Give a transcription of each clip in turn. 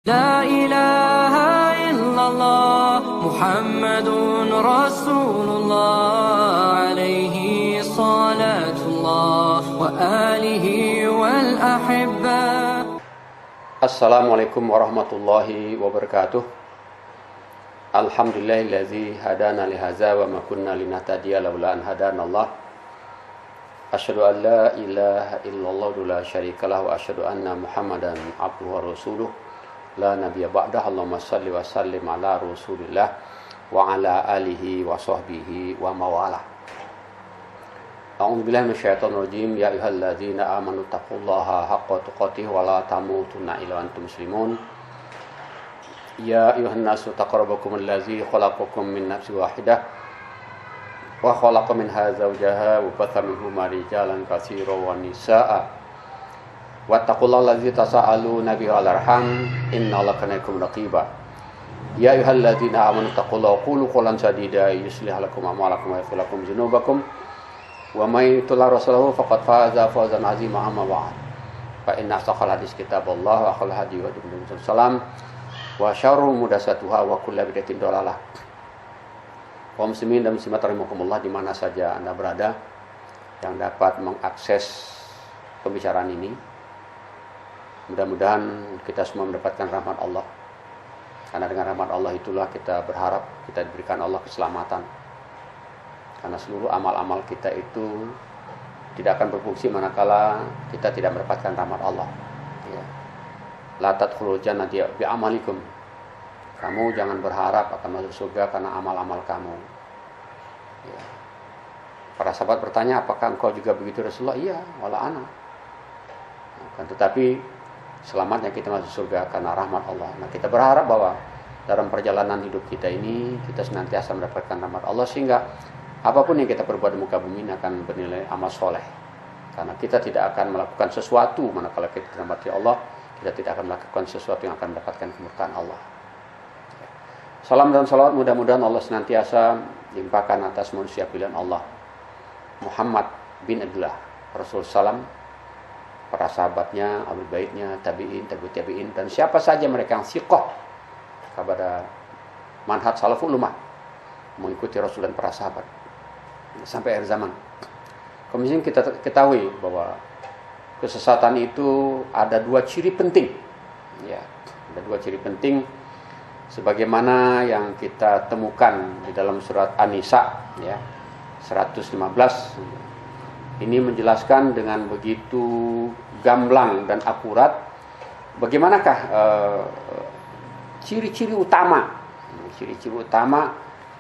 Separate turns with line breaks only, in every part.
لا إله إلا الله محمد رسول الله عليه صلاة الله وآله والأحبة.
Assalamualaikum warahmatullahi wabarakatuh. Alhamdulillahillazi hadana lihaza wa ma kunna linahtadiya laula an hadanallah. Asyhadu an la ilaha illallah la syarikalah wa asyhadu anna Muhammadan abduhu wa rasuluh. La nabiyya ba'dah. Allahumma salli wa sallim ala rasulillah wa ala alihi wa sahbihi wa mawalah. A'udzu billahi minasyaitonir rajim. Ya ayyuhalladzina amanu taqullaha haqqa tuqatih wa la tamutunna illa wa antum muslimun. Ya ayyuhan nasu taqrabukumul ladzi khalaqakum min nafsin wahidah wa khalaqa minha zawjaha wa batha minhuma rijalan katsiran wa nisaa'a. Wattaqullaha allazi tasaaluna bihi wal arham innallaha kana bikum raqiba. Ya ayyuhalladzina amanu taqullaha wa qulu qawlan sadida yuslih lakum a'malakum wa yaghfir lakum dzunubakum wa may yuti' rasulahu faqad faza fawzan 'azima amma ba'd. Fa inna asdaqal hadits kitabullah wa khairal hadi hadi Muhammad sallam wa syarrul muhdatsatuha wa kullu bid'atin dhalalah. Kaum muslimin dan muslimat rahimakumullah di mana saja Anda berada yang dapat mengakses pembicaraan ini. Mudah-mudahan kita semua mendapatkan rahmat Allah. Karena dengan rahmat Allah itulah kita berharap kita diberikan Allah keselamatan. Karena seluruh amal-amal kita itu tidak akan berfungsi manakala kita tidak mendapatkan rahmat Allah. Ya. La tadkhulul jannata bi'amalikum. Kamu jangan berharap akan masuk surga karena amal-amal kamu. Ya. Para sahabat bertanya, apakah engkau juga begitu Rasulullah? Iya, wala ana. Nah, tetapi selamatnya kita masuk surga karena rahmat Allah. Nah, kita berharap bahwa dalam perjalanan hidup kita ini kita senantiasa mendapatkan rahmat Allah sehingga apapun yang kita perbuat di muka bumi ini akan bernilai amal soleh. Karena kita tidak akan melakukan sesuatu manakala kita dirahmati Allah, kita tidak akan melakukan sesuatu yang akan mendapatkan kemurkaan Allah. Salam dan salawat mudah-mudahan Allah senantiasa limpahkan atas manusia pilihan Allah Muhammad bin Abdullah Rasul salam, para sahabatnya, ahli baitnya, tabi'in, tabi'in, dan siapa saja mereka yang siqah kepada manhaj salaful ummah mengikuti Rasul dan para sahabat sampai akhir zaman. Kemudian kita ketahui bahwa kesesatan itu ada dua ciri penting. Ya, ada dua ciri penting sebagaimana yang kita temukan di dalam surat An-Nisa ya, 115. Ini menjelaskan dengan begitu gamblang dan akurat bagaimanakah ciri-ciri utama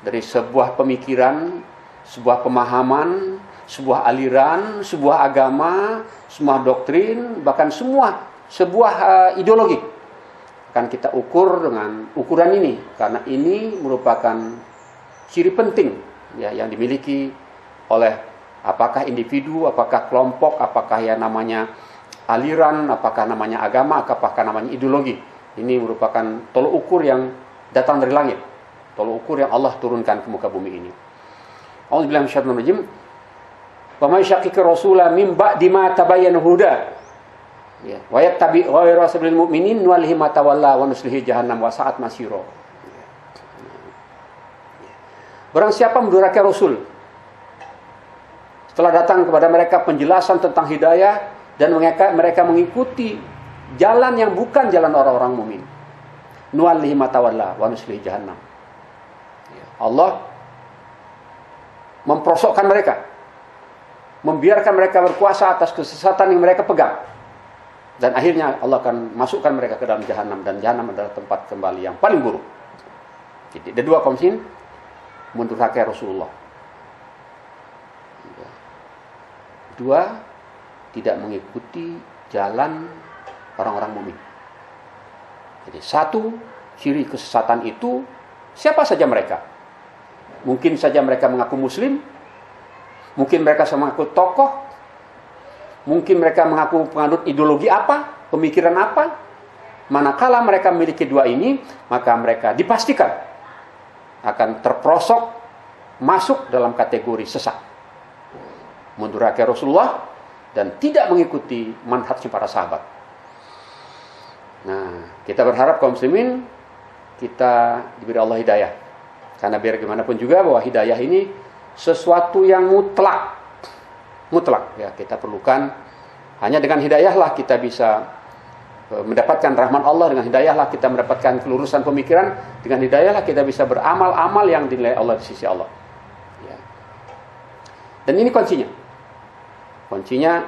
dari sebuah pemikiran, sebuah pemahaman, sebuah aliran, sebuah agama, sebuah doktrin, bahkan sebuah ideologi. Akan kita ukur dengan ukuran ini karena ini merupakan ciri penting ya, yang dimiliki oleh apakah individu, apakah kelompok, apakah yang namanya aliran, apakah namanya agama, apakah namanya ideologi. Ini merupakan tolok ukur yang datang dari langit. Tolok ukur yang Allah turunkan ke muka bumi ini. A'udzubillahi minasyaitonir rajim. Wa may yushaqiqir rasula min ba'di ma tabayyana huda. Ya, wa yattabi' ghayra sabilil mu'minin nuwallihi ma tawalla wa nuslihi jahannam wa sa'at masira. Barang siapa mendurhakai Rasul setelah datang kepada mereka penjelasan tentang hidayah dan mereka mengikuti jalan yang bukan jalan orang-orang mukmin. Nuwallihi ma tawalla wa nuslihi jahannam. Allah memperosokkan mereka, membiarkan mereka berkuasa atas kesesatan yang mereka pegang. Dan akhirnya Allah akan masukkan mereka ke dalam jahannam, dan jahannam adalah tempat kembali yang paling buruk. Jadi ada dua kaum muslimin mendurhakai Rasulullah. Dua, tidak mengikuti jalan orang-orang mukmin. Jadi satu, ciri kesesatan itu siapa saja mereka. Mungkin saja mereka mengaku muslim, mungkin mereka mengaku tokoh, mungkin mereka mengaku penganut ideologi apa, pemikiran apa. Manakala mereka memiliki dua ini, maka mereka dipastikan akan terperosok masuk dalam kategori sesat. Mendurhakai Rasulullah dan tidak mengikuti manhaj para sahabat. Nah, kita berharap kaum muslimin kita diberi Allah hidayah. Karena biar gimana pun juga bahwa hidayah ini sesuatu yang mutlak. Mutlak ya, kita perlukan. Hanya dengan hidayahlah kita bisa mendapatkan rahmat Allah, dengan hidayahlah kita mendapatkan kelurusan pemikiran, dengan hidayahlah kita bisa beramal-amal yang dinilai Allah di sisi Allah. Ya. Dan ini kuncinya. Kuncinya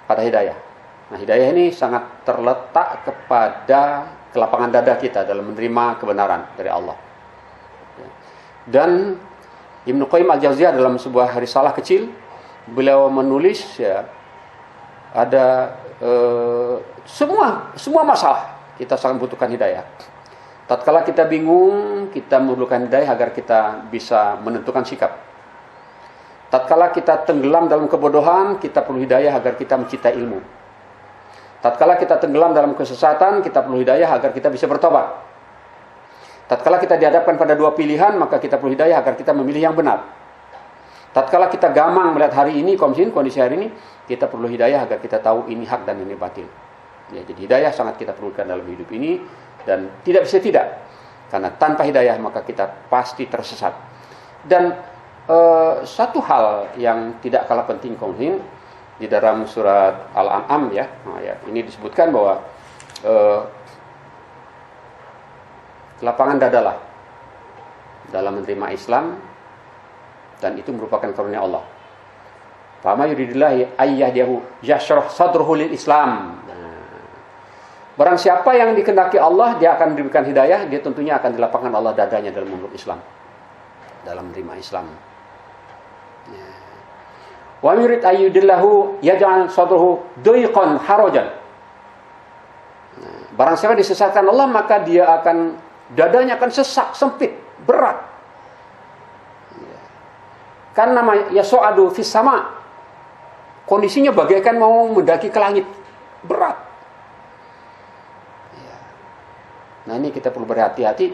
pada hidayah. Nah, hidayah ini sangat terletak kepada kelapangan dada kita dalam menerima kebenaran dari Allah. Ya. Dan Ibnu Qayyim Al-Jauziyah dalam sebuah risalah kecil, beliau menulis ya, ada semua masalah kita sangat butuhkan hidayah. Tatkala kita bingung, kita memerlukan hidayah agar kita bisa menentukan sikap. Tatkala kita tenggelam dalam kebodohan, kita perlu hidayah agar kita mencintai ilmu. Tatkala kita tenggelam dalam kesesatan, kita perlu hidayah agar kita bisa bertobat. Tatkala kita dihadapkan pada dua pilihan, maka kita perlu hidayah agar kita memilih yang benar. Tatkala kita gamang melihat hari ini, kondisi hari ini, kita perlu hidayah agar kita tahu ini hak dan ini batil. Ya, jadi hidayah sangat kita perlukan dalam hidup ini, dan tidak bisa tidak. Karena tanpa hidayah maka kita pasti tersesat. Dan satu hal yang tidak kalah penting kaum muslimin, di dalam surat Al-An'am ya, nah, ya, ini disebutkan bahwa kelapangan dadalah dalam menerima Islam, dan itu merupakan karunia Allah. Fama yuridillahi ayyahdiyahu yashrah sadruhu lil Islam. Barang siapa yang dikehendaki Allah, dia akan diberikan hidayah, dia tentunya akan dilapangkan Allah dadanya dalam memeluk Islam, dalam menerima Islam. Wa yurid ayyudillahu yaj'al sadruhu dayqan harajan. Barang siapa disesatkan Allah, maka dia akan, dadanya akan sesak, sempit, berat. Karena yasu'adu fis sama, kondisinya bagaikan mau mendaki ke langit, berat. Nah, ini kita perlu berhati-hati.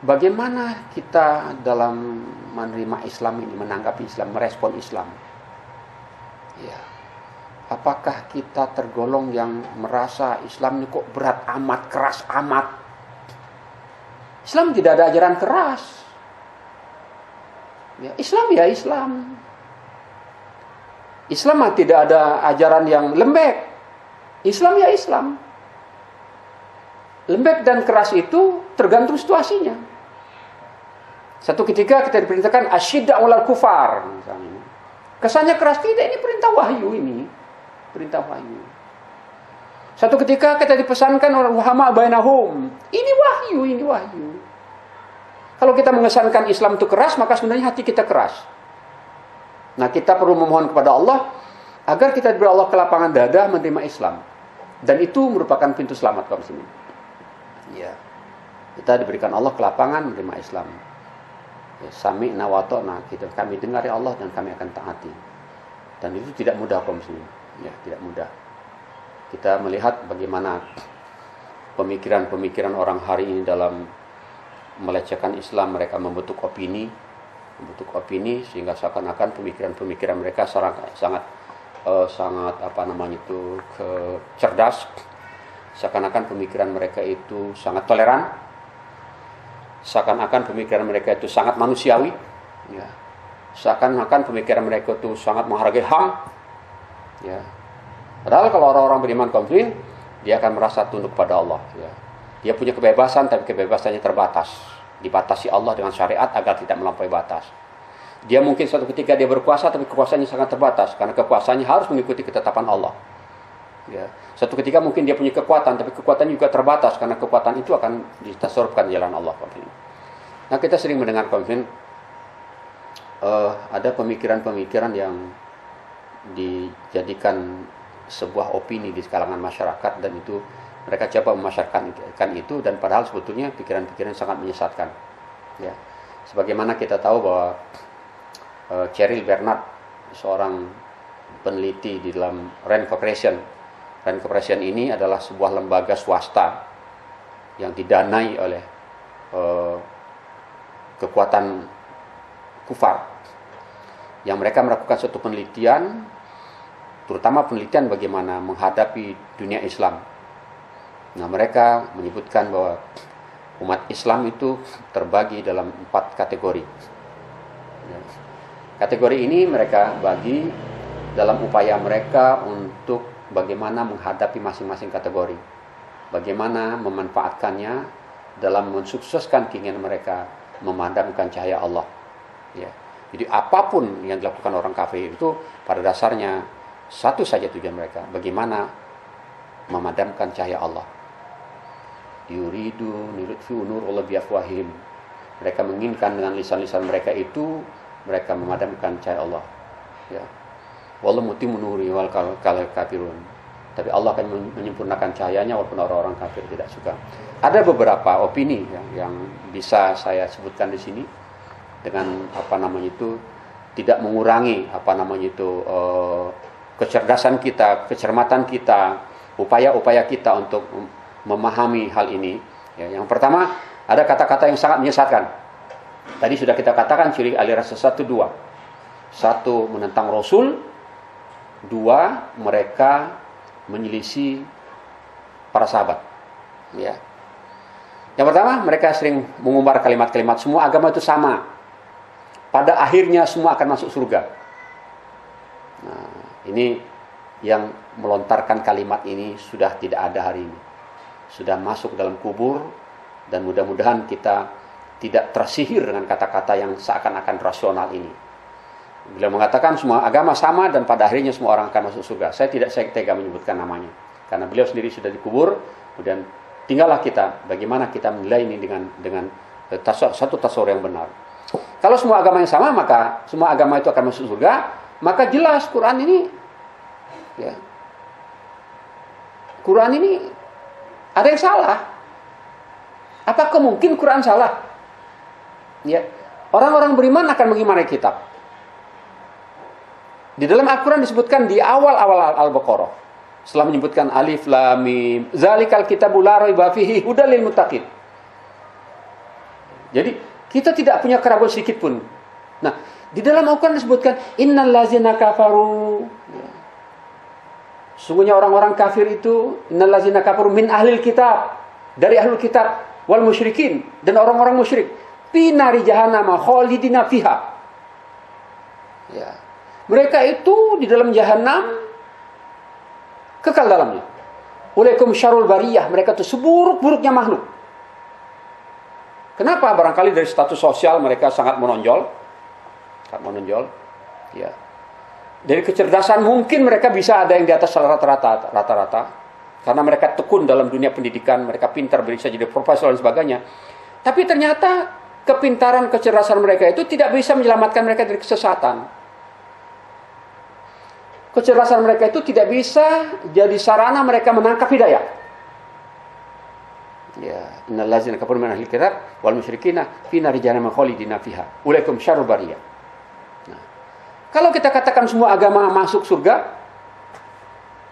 Bagaimana kita dalam menerima Islam ini, menanggapi Islam, merespon Islam? Ya. Apakah kita tergolong yang merasa Islam ini kok berat amat, keras amat? Islam tidak ada ajaran keras. Ya, Islam ya Islam. Islam tidak ada ajaran yang lembek. Islam ya Islam. Lembek dan keras itu tergantung situasinya. Satu ketika kita diperintahkan asyidda ulal kufar, misalnya. Kesannya keras, tidak, ini perintah wahyu ini. Perintah wahyu. Satu ketika kita dipesankan oleh Muhammad bainahum. Ini wahyu. Kalau kita mengesankan Islam itu keras, maka sebenarnya hati kita keras. Nah, kita perlu memohon kepada Allah agar kita diberi Allah kelapangan dada menerima Islam. Dan itu merupakan pintu selamat kaum muslimin. Ya. Kita diberikan Allah kelapangan menerima Islam. Ya, sami'na wa ta'na, kami dengar ya Allah dan kami akan taati. Dan itu tidak mudah kaum muslimin. Ya, tidak mudah. Kita melihat bagaimana pemikiran-pemikiran orang hari ini dalam melecehkan Islam, mereka membentuk opini sehingga seakan-akan pemikiran-pemikiran mereka sangat cerdas. Seakan-akan pemikiran mereka itu sangat toleran. Seakan-akan pemikiran mereka itu sangat manusiawi. Ya. Seakan-akan pemikiran mereka itu sangat menghargai HAM. Ya. Padahal kalau orang-orang beriman konflik, dia akan merasa tunduk pada Allah. Ya. Dia punya kebebasan, tapi kebebasannya terbatas. Dibatasi Allah dengan syariat agar tidak melampaui batas. Dia mungkin suatu ketika dia berkuasa, tapi kekuasaannya sangat terbatas. Karena kekuasaannya harus mengikuti ketetapan Allah. Ya. Suatu ketika mungkin dia punya kekuatan, tapi kekuatannya juga terbatas. Karena kekuatan itu akan ditasurkan di jalan Allah. Nah, kita sering mendengar konflik. Ada pemikiran-pemikiran yang dijadikan sebuah opini di kalangan masyarakat, dan itu mereka coba memasarkan itu, dan padahal sebetulnya pikiran-pikiran sangat menyesatkan. Ya. Sebagaimana kita tahu bahwa Cheryl Bernard, seorang peneliti di dalam Rand Corporation. Rand Corporation ini adalah sebuah lembaga swasta yang didanai oleh kekuatan kufar, yang mereka melakukan suatu penelitian, terutama penelitian bagaimana menghadapi dunia Islam. Nah, mereka menyebutkan bahwa umat Islam itu terbagi dalam 4 kategori. Ya. Kategori ini mereka bagi dalam upaya mereka untuk bagaimana menghadapi masing-masing kategori. Bagaimana memanfaatkannya dalam mensukseskan keinginan mereka memadamkan cahaya Allah. Ya. Jadi apapun yang dilakukan orang kafir itu pada dasarnya satu saja tujuan mereka, bagaimana memadamkan cahaya Allah. Yuridu nurutfi'u nurullah biafwahim. Mereka menginginkan dengan lisan-lisan mereka itu mereka memadamkan cahaya Allah. Ya. Wallahu mutimmu nuri wal kafirun. Tapi Allah akan menyempurnakan cahayanya walaupun orang-orang kafir tidak suka. Ada beberapa opini yang bisa saya sebutkan di sini dengan tidak mengurangi kecerdasan kita, kecermatan kita, upaya-upaya kita untuk memahami hal ini. Ya, yang pertama, ada kata-kata yang sangat menyesatkan. Tadi sudah kita katakan ciri aliran sesat itu 2. 1, menentang Rasul. 2, mereka menyelisih para sahabat. Ya. Yang pertama, mereka sering mengumbar kalimat-kalimat semua agama itu sama. Pada akhirnya semua akan masuk surga. Nah, ini yang melontarkan kalimat ini sudah tidak ada hari ini. Sudah masuk dalam kubur, dan mudah-mudahan kita tidak tersihir dengan kata-kata yang seakan-akan rasional ini. Beliau mengatakan semua agama sama dan pada akhirnya semua orang akan masuk surga. Saya tidak tega menyebutkan namanya, karena beliau sendiri sudah dikubur. Kemudian tinggallah kita bagaimana kita menilai ini dengan satu tasawur yang benar. Kalau semua agama yang sama, maka semua agama itu akan masuk surga. Maka jelas Quran ini, ya, Quran ini ada yang salah. Apakah mungkin Quran salah? Ya, orang-orang beriman akan mengimani kitab. Di dalam Al-Quran disebutkan di awal-awal Al-Baqarah, setelah menyebutkan alif lam mim, zalikal kitabul la raiba fihi hudal lil muttaqin. Jadi kita tidak punya keraguan sedikit pun. Nah, di dalam Al-Quran disebutkan innal ladzina kafaru. Sungguhnya orang-orang kafir itu, innal ladzina kafaru min ahlil kitab, dari ahlul kitab wal musyrikin, dan orang-orang musyrik, fi nari jahannam khalidina fiha. Ya. Mereka itu di dalam jahanam kekal dalamnya. Ulaikum syarul bariyah, mereka itu seburuk-buruknya makhluk. Kenapa? Barangkali dari status sosial mereka sangat menonjol. Sangat menonjol. Ya. Dari kecerdasan mungkin mereka bisa ada yang di atas rata-rata. Karena mereka tekun dalam dunia pendidikan, mereka pintar, bisa jadi profesor dan sebagainya. Tapi ternyata kepintaran, kecerdasan mereka itu tidak bisa menyelamatkan mereka dari kesesatan. Kecerdasan mereka itu tidak bisa jadi sarana mereka menangkap hidayah. Ya, innal ladzina kafaru min ahlil kitab wal musyrikina fi nari jahannam khalidina fiha. Ulaikum syarrul bariyah. Nah, kalau kita katakan semua agama masuk surga,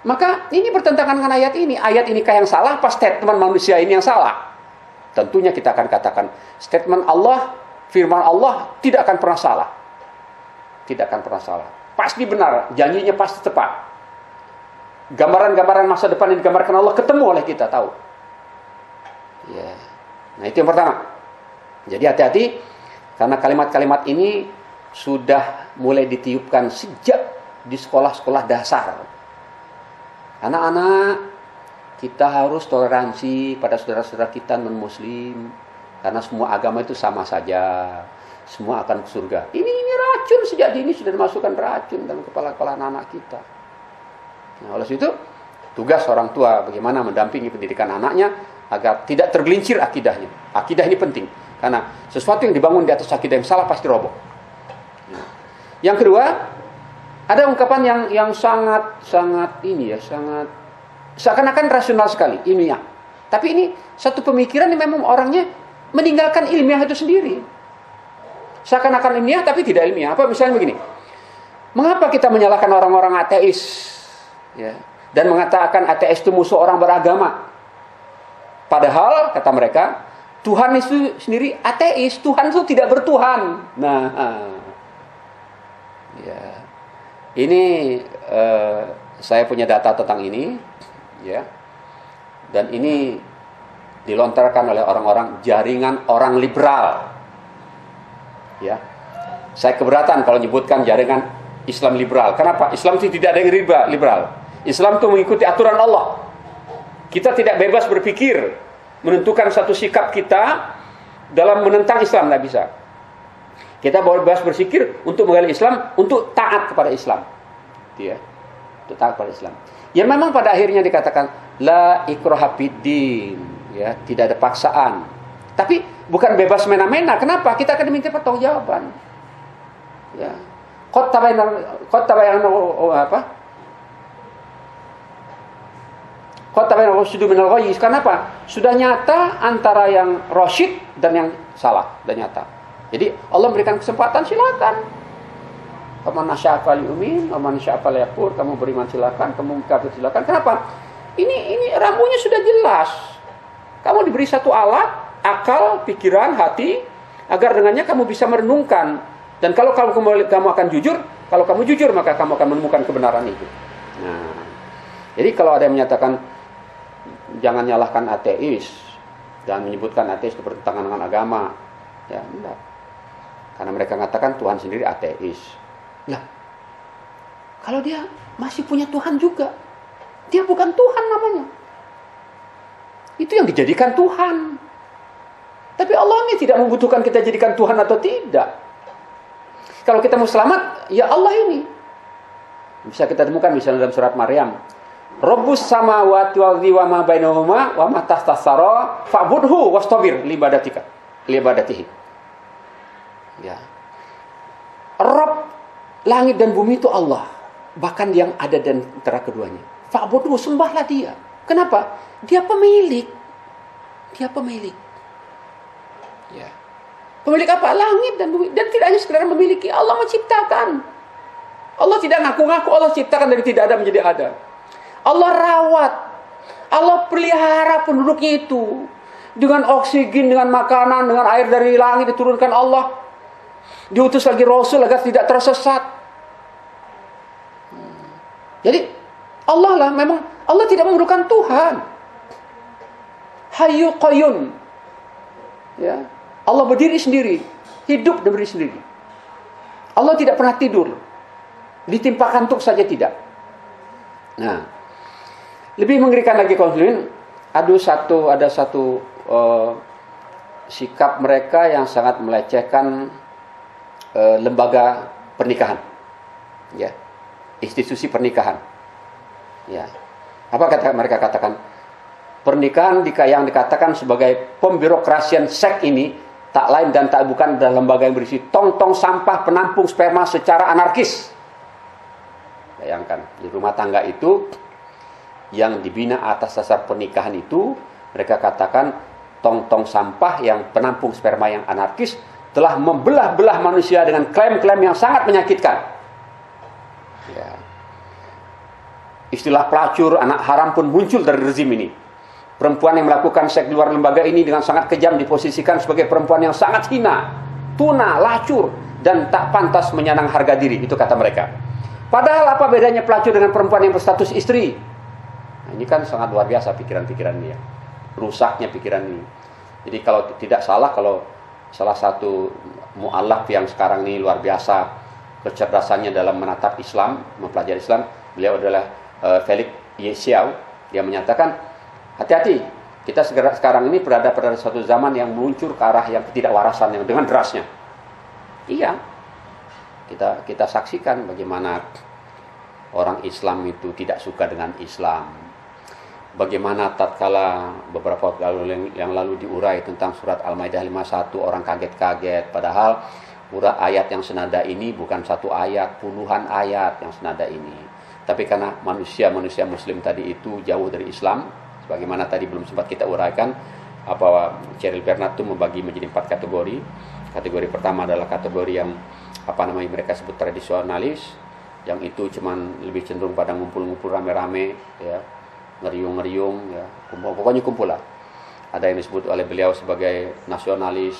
maka ini bertentangan dengan ayat ini. Ayat ini kah yang salah, pas statement manusia ini yang salah? Tentunya kita akan katakan statement Allah, firman Allah tidak akan pernah salah. Tidak akan pernah salah. Pasti benar, janjinya pasti tepat. Gambaran-gambaran masa depan yang digambarkan Allah ketemu oleh kita, tahu. Ya. Nah, itu yang pertama. Jadi hati-hati, karena kalimat-kalimat ini sudah mulai ditiupkan sejak di sekolah-sekolah dasar. Anak-anak, kita harus toleransi pada saudara-saudara kita non-muslim, karena semua agama itu sama saja. Semua akan ke surga. Ini racun, sejak dini sudah dimasukkan racun dalam kepala-kepala anak-anak kita. Nah, oleh itu tugas orang tua bagaimana mendampingi pendidikan anaknya agar tidak tergelincir akidahnya. Akidah ini penting karena sesuatu yang dibangun di atas akidah yang salah pasti roboh. Nah, yang kedua, ada ungkapan yang sangat ini ya, sangat seakan-akan rasional sekali, ilmiah. Tapi ini satu pemikiran yang memang orangnya meninggalkan ilmiah itu sendiri. Seakan-akan ilmiah tapi tidak ilmiah. Apa misalnya begini? Mengapa kita menyalahkan orang-orang ateis? Ya, dan mengatakan ateis itu musuh orang beragama. Padahal kata mereka, Tuhan itu sendiri ateis, Tuhan itu tidak bertuhan. Nah, ya. Ini saya punya data tentang ini, ya. Dan ini dilontarkan oleh orang-orang jaringan orang liberal. Ya. Saya keberatan kalau menyebutkan jaringan Islam liberal. Kenapa? Islam itu tidak ada yang liberal. Islam itu mengikuti aturan Allah. Kita tidak bebas berpikir, menentukan satu sikap kita dalam menentang Islam, tidak bisa. Kita bebas berpikir untuk mengenal Islam, untuk taat kepada Islam. Ya. Untuk taat kepada Islam. Ya memang pada akhirnya dikatakan la ikraha fiddin, ya, tidak ada paksaan. Tapi bukan bebas mena-mena. Kenapa? Kita akan diminta pertanggungjawaban. Ya. Qad tabayyana apa? Qad tabayyana rusydu minal ghayy. Kenapa? Sudah nyata antara yang rasyid dan yang salah, dan nyata. Jadi Allah memberikan kesempatan, silakan. Faman nasya'a falyu'min, waman nasya'a falyakfur. Kamu beriman silakan, kamu kafir silakan. Kenapa? Ini rambunya sudah jelas. Kamu diberi satu alat, akal, pikiran, hati, agar dengannya kamu bisa merenungkan. Dan kalau kamu akan jujur, kalau kamu jujur maka kamu akan menemukan kebenaran itu. Nah, jadi kalau ada yang menyatakan jangan nyalahkan ateis dan menyebutkan ateis itu bertentangan dengan agama, ya enggak. Karena mereka mengatakan Tuhan sendiri ateis. Lah, kalau dia masih punya Tuhan juga, dia bukan Tuhan namanya. Itu yang dijadikan Tuhan. Tapi Allah ini tidak membutuhkan kita jadikan Tuhan atau tidak. Kalau kita mau selamat, ya Allah ini. Bisa kita temukan misalnya dalam surat Maryam. Rabbus samawati wal ardi wa ma bainahuma wa ma tahtas sara fa'budhu wastabir li ibadatihi. Ya. Rabb langit dan bumi itu Allah, bahkan yang ada dan antara keduanya. Fa'budhu, sembahlah dia. Kenapa? Dia pemilik. Dia pemilik. Ya. Pemilik apa? Langit dan bumi. Dan tidak hanya sekedar memiliki, Allah menciptakan. Allah tidak ngaku-ngaku, Allah ciptakan dari tidak ada menjadi ada. Allah rawat. Allah pelihara penduduknya itu. Dengan oksigen, dengan makanan, dengan air dari langit diturunkan Allah. Diutus lagi Rasul agar tidak tersesat. Jadi Allah lah, memang Allah tidak memerlukan Tuhan. Hayyu qayyum. Ya. Allah berdiri sendiri, hidup dan berdiri sendiri. Allah tidak pernah tidur. Ditimpa kantuk saja tidak. Nah, lebih mengerikan lagi konflik. Ada satu sikap mereka yang sangat melecehkan lembaga pernikahan. Ya. Institusi pernikahan. Ya. Apa kata mereka katakan? Pernikahan yang dikatakan sebagai pembirokrasian seks ini tak lain dan tak bukan adalah lembaga yang berisi tong-tong sampah penampung sperma secara anarkis. Bayangkan, di rumah tangga itu yang dibina atas dasar pernikahan itu, mereka katakan tong-tong sampah yang penampung sperma yang anarkis telah membelah-belah manusia dengan klaim-klaim yang sangat menyakitkan. Ya. Istilah pelacur, anak haram pun muncul dari rezim ini. Perempuan yang melakukan seks di luar lembaga ini dengan sangat kejam diposisikan sebagai perempuan yang sangat hina, tuna, lacur, dan tak pantas menyandang harga diri. Itu kata mereka. Padahal apa bedanya pelacur dengan perempuan yang berstatus istri? Nah, ini kan sangat luar biasa pikiran-pikiran ini ya. Rusaknya pikiran ini. Jadi kalau tidak salah, kalau salah satu mu'allaf yang sekarang ini luar biasa kecerdasannya dalam menatap Islam, mempelajari Islam, beliau adalah Felix Xiao. Dia menyatakan, hati-hati, kita sekarang ini berada pada suatu zaman yang meluncur ke arah yang ketidakwarasan yang dengan derasnya. Iya, kita saksikan bagaimana orang Islam itu tidak suka dengan Islam. Bagaimana tatkala beberapa waktu yang lalu diurai tentang surat Al-Maidah 51, orang kaget-kaget, padahal ayat yang senada ini bukan satu ayat, puluhan ayat yang senada ini. Tapi karena manusia muslim tadi itu jauh dari Islam, sebagaimana tadi belum sempat kita uraikan, Cheryl Bernard itu membagi menjadi 4 kategori. Kategori pertama adalah kategori yang mereka sebut tradisionalis, yang itu cuman lebih cenderung pada ngumpul-ngumpul rame-rame, ya, ngeriung-ngeriung, ya, pokoknya kumpul lah. Ada yang disebut oleh beliau sebagai nasionalis,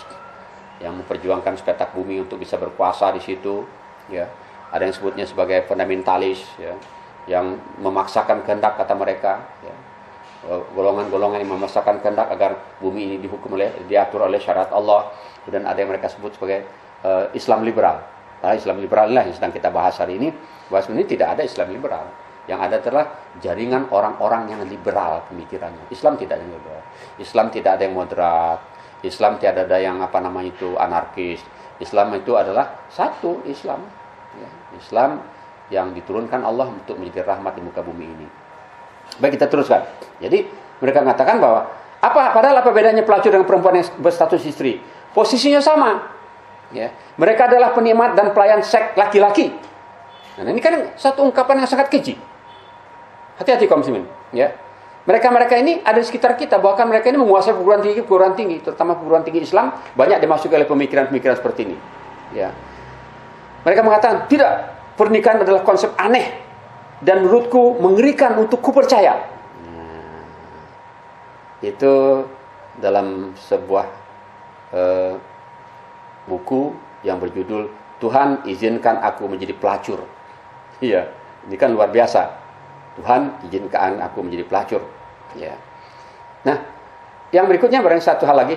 yang memperjuangkan sepetak bumi untuk bisa berkuasa di situ, ya. Ada yang sebutnya sebagai fundamentalis, ya, yang memaksakan kehendak kata mereka, ya. golongan-golongan yang memaksakan kehendak agar bumi ini diatur oleh syariat Allah. Dan ada yang mereka sebut sebagai Islam liberal. Nah, Islam liberal lah yang sedang kita bahas hari ini. Bahwa sebenarnya tidak ada Islam liberal. Yang ada adalah jaringan orang-orang yang liberal pemikirannya. Islam tidak ada yang liberal. Islam tidak ada yang moderat. Islam tidak ada yang anarkis. Islam itu adalah satu Islam. Ya, Islam yang diturunkan Allah untuk menjadi rahmat di muka bumi ini. Baik, kita teruskan. Jadi mereka mengatakan bahwa padahal apa bedanya pelacur dengan perempuan yang berstatus istri? Posisinya sama. Ya. Mereka adalah penikmat dan pelayan seks laki-laki. Nah, ini kan satu ungkapan yang sangat keji. Hati-hati kaum muslimin. Ya. Mereka ini ada di sekitar kita. Bahkan mereka ini menguasai perguruan tinggi, terutama perguruan tinggi Islam, banyak dimasuki oleh pemikiran-pemikiran seperti ini. Ya. Mereka mengatakan, tidak, pernikahan adalah konsep aneh dan menurutku mengerikan untuk kupercaya. Itu dalam sebuah buku yang berjudul Tuhan izinkan aku menjadi pelacur. Iya, ini kan luar biasa. Tuhan izinkan aku menjadi pelacur. Ya. Nah, yang berikutnya barang satu hal lagi.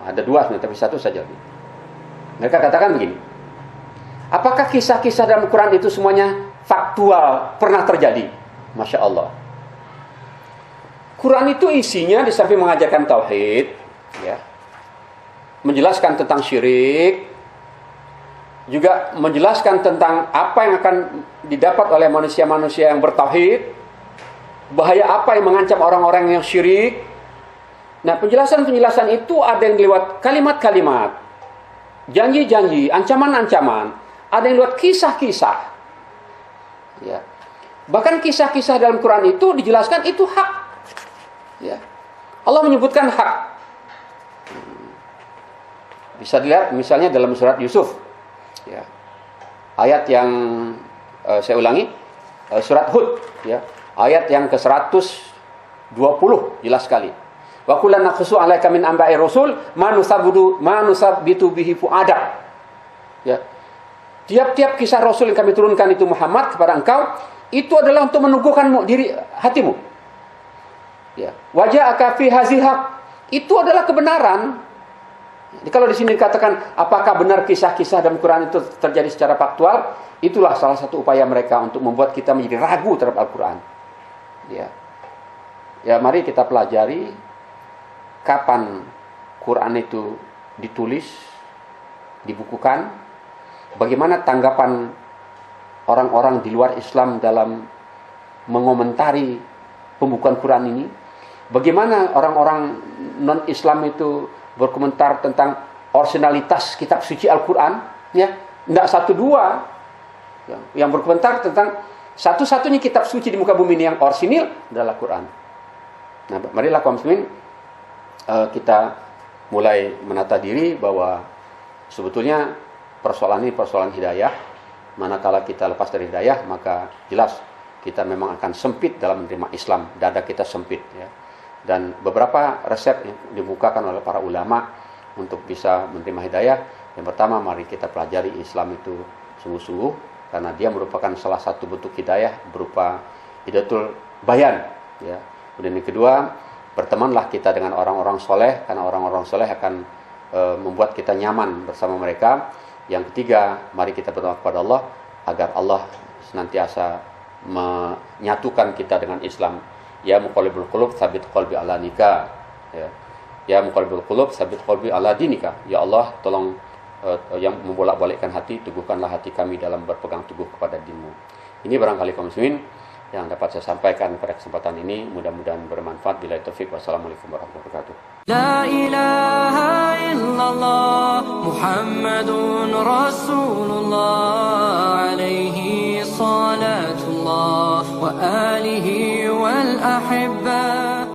Ada dua sebenarnya, tapi satu saja. Mereka katakan begini. Apakah kisah-kisah dalam Al-Quran itu semuanya faktual, pernah terjadi? Masya Allah. Quran itu isinya di samping mengajarkan tauhid, ya, menjelaskan tentang syirik, juga menjelaskan tentang apa yang akan didapat oleh manusia-manusia yang bertauhid, bahaya apa yang mengancam orang-orang yang syirik. Nah, penjelasan-penjelasan itu ada yang lewat kalimat-kalimat, janji-janji, ancaman-ancaman, ada yang lewat kisah-kisah. Ya. Bahkan kisah-kisah dalam Quran itu dijelaskan itu hak. Ya. Allah menyebutkan hak. Bisa dilihat misalnya dalam surat Yusuf. Ya. Ayat yang saya ulangi, surat Hud, ya. Ayat yang ke-120 jelas sekali. Wa kullan naqsu 'alaika min anba'i rasul ma nusabbitu bihi fu'adak. Ya. Tiap-tiap kisah Rasul yang kami turunkan itu Muhammad kepada engkau, itu adalah untuk meneguhkan hatimu. Ya. Waja'aka fi hazil haq, itu adalah kebenaran. Jadi kalau di sini dikatakan apakah benar kisah-kisah dalam Quran itu terjadi secara faktual, itulah salah satu upaya mereka untuk membuat kita menjadi ragu terhadap Al-Quran. Ya. Ya, mari kita pelajari kapan Quran itu ditulis, dibukukan, bagaimana tanggapan orang-orang di luar Islam dalam mengomentari pembukuan Quran ini, bagaimana orang-orang non-Islam itu berkomentar tentang originalitas kitab suci Al-Quran, ya, tidak satu dua yang berkomentar tentang satu-satunya kitab suci di muka bumi ini yang orisinil adalah Quran. Nah, marilah kaum muslimin kita mulai menata diri bahwa sebetulnya persoalan ini persoalan hidayah. Manakala kita lepas dari hidayah, maka jelas kita memang akan sempit dalam menerima Islam, dada kita sempit, ya. Dan beberapa resep yang dibukakan oleh para ulama untuk bisa menerima hidayah. Yang pertama, mari kita pelajari Islam itu sungguh-sungguh, karena dia merupakan salah satu bentuk hidayah berupa hidayatul bayan. Ya. Kemudian yang kedua, bertemanlah kita dengan orang-orang soleh, karena orang-orang soleh akan membuat kita nyaman bersama mereka. Yang ketiga, mari kita berdoa kepada Allah agar Allah senantiasa menyatukan kita dengan Islam. Ya muqallibul qulub tsabit qalbi ala nikah. Ya muqallibul qulub tsabit qalbi ala dinika. Ya Allah, tolong yang membolak-balikkan hati, teguhkanlah hati kami dalam berpegang teguh kepada Dinmu. Ini barangkali kaum muslimin yang dapat saya sampaikan pada kesempatan ini, mudah-mudahan bermanfaat. Billahi taufik. Wassalamualaikum warahmatullahi wabarakatuh.
La ilaha illallah Muhammadun Rasulullah alaihi salatullah wa alihi wal ahibba.